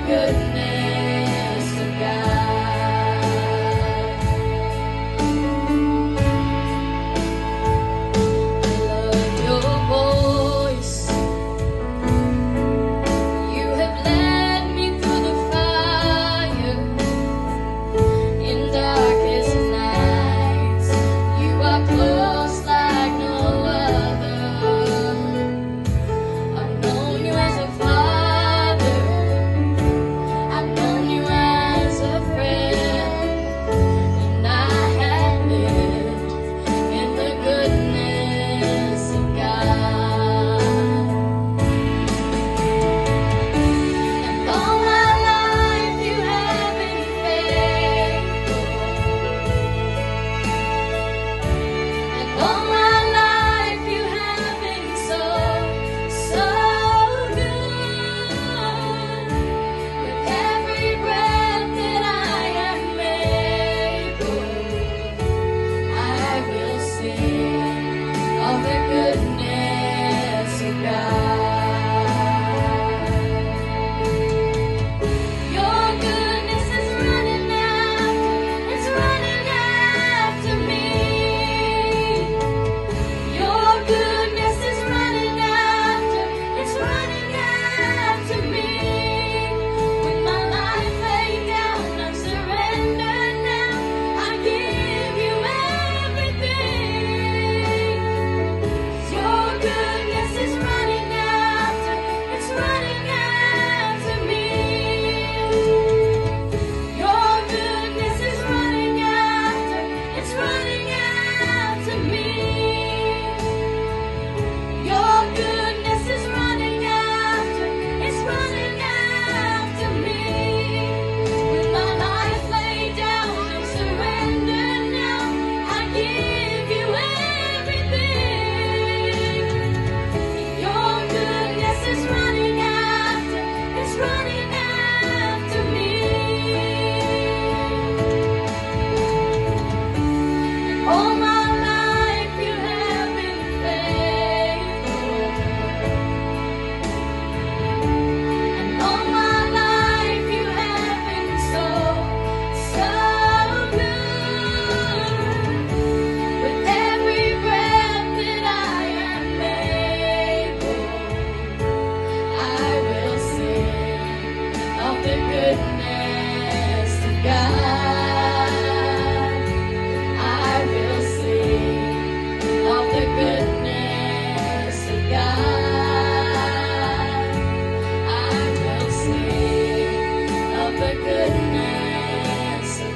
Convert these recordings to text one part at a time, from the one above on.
goodness of God. I love your voice. You have led me through the fire in darkest nights. You are close like no other. I've known you as a father. I've known you as a friend. And I have lived in the goodness of God. And all my life you have been faithful. And all my life you have been so, so good. With every breath that I am able, I will sing of the goodness of God. Your goodness is running after, it's running after me. Your goodness is running after, it's running after me. With my life laid down, I'm surrendered now. I give you everything. Your goodness is running after, it's running after me. Your goodness is running after, it's running after me. Your goodness is running after, it's running after me. With my life laid down, I'm surrendered now. I give you everything. Your goodness is running after, it's running after me. All my life you have been faithful. And all my life you have been so, so good. With every breath that I am able, I will sing of the goodness of God. I will sing of the goodness of God. I will sing of the goodness of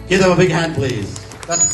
Give them a big hand, please. That's great.